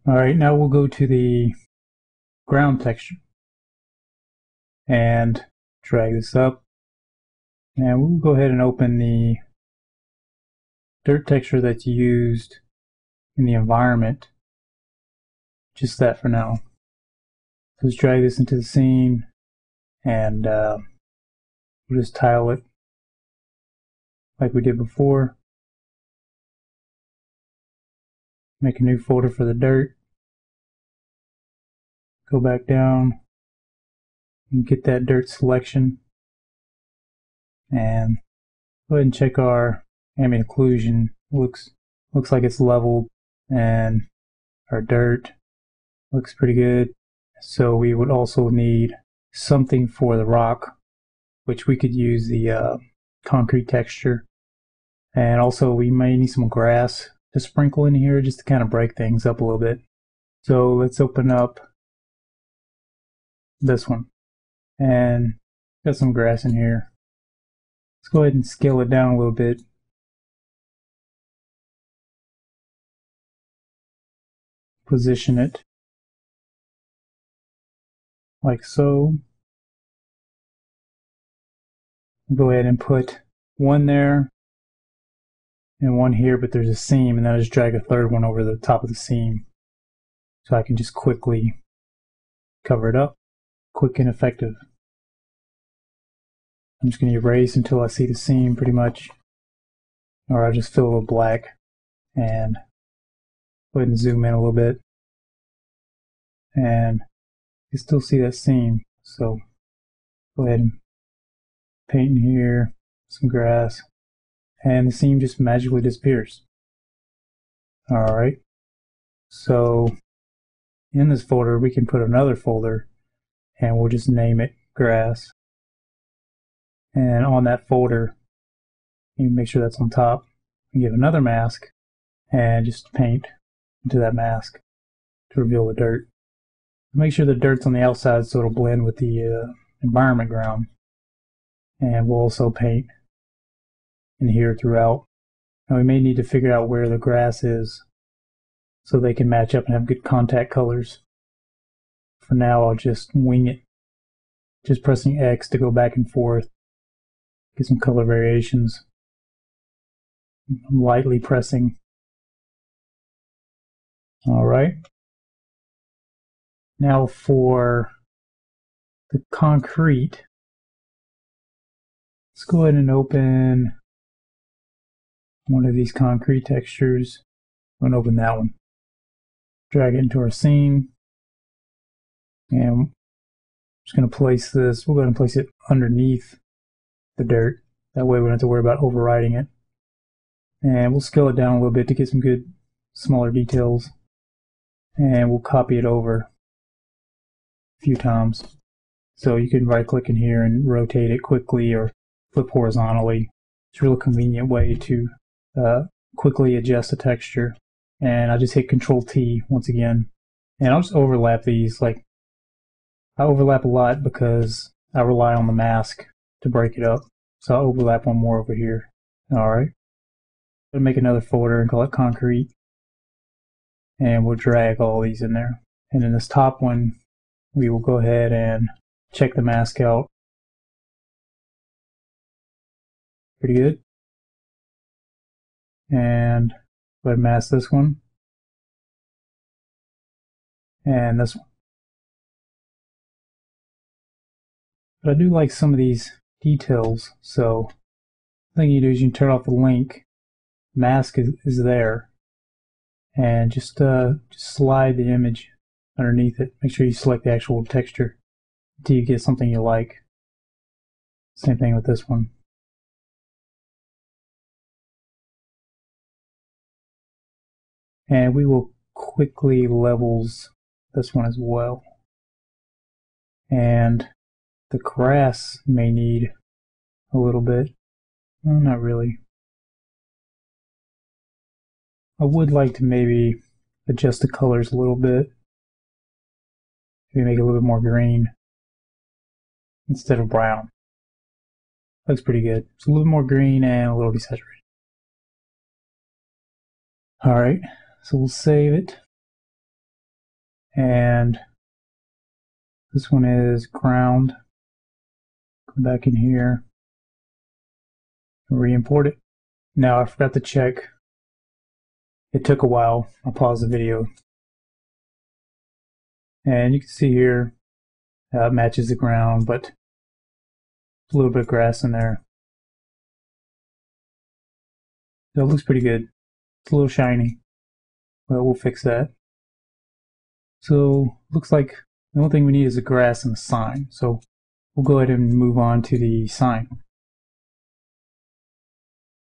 Alright, now we'll go to the ground texture and drag this up, and we'll go ahead and open the dirt texture that's used in the environment, just that for now. So let's drag this into the scene, and we'll just tile it like we did before. Make a new folder for the dirt. Go back down and get that dirt selection, and go ahead and check our ambient occlusion. Looks like it's leveled, and our dirt looks pretty good. So we would also need something for the rock, which we could use the concrete texture, and also we may need some grass to sprinkle in here just to kind of break things up a little bit. So let's open up this one, and got some grass in here. Let's go ahead and scale it down a little bit. Position it like so. Go ahead and put one there and one here, but there's a seam, and then I just drag a third one over the top of the seam so I can just quickly cover it up. Quick and effective. I'm just going to erase until I see the seam pretty much, or I'll just fill it with black and go ahead and zoom in a little bit, and you still see that seam. So go ahead and paint in here, some grass, and the seam just magically disappears. Alright, so in this folder we can put another folder, and we'll just name it grass. And on that folder, you make sure that's on top. You give another mask and just paint into that mask to reveal the dirt. Make sure the dirt's on the outside so it'll blend with the environment ground. And we'll also paint in here throughout. And we may need to figure out where the grass is so they can match up and have good contact colors. For now, I'll just wing it, just pressing X to go back and forth, get some color variations. I'm lightly pressing. Alright. Now for the concrete, let's go ahead and open one of these concrete textures. I'm going to open that one. Drag it into our scene. And I'm just going to place this, we'll go ahead and place it underneath the dirt. That way we don't have to worry about overriding it. And we'll scale it down a little bit to get some good smaller details. And we'll copy it over a few times. So you can right click in here and rotate it quickly or flip horizontally. It's a real convenient way to quickly adjust the texture. And I just hit Control T once again. And I'll just overlap these. Like, I overlap a lot because I rely on the mask to break it up. So I'll overlap one more over here. Alright. I'll make another folder and call it concrete. And we'll drag all these in there. And in this top one, we will go ahead and check the mask out. Pretty good. And go ahead and mask this one. And this one. But I do like some of these details, so the thing you do is you can turn off the link. Mask is there, and just slide the image underneath it. Make sure you select the actual texture until you get something you like. Same thing with this one. And we will quickly levels this one as well. And the grass may need a little bit. Well, not really. I would like to maybe adjust the colors a little bit. Maybe make it a little bit more green instead of brown. Looks pretty good. It's a little more green and a little desaturated. Alright, so we'll save it. And this one is ground. Go back in here and re-import it. Now I forgot to check. It took a while. I'll pause the video. And you can see here it matches the ground, but a little bit of grass in there. So it looks pretty good. It's a little shiny, but we'll fix that. So looks like the only thing we need is the grass and the sign. So we'll go ahead and move on to the sign.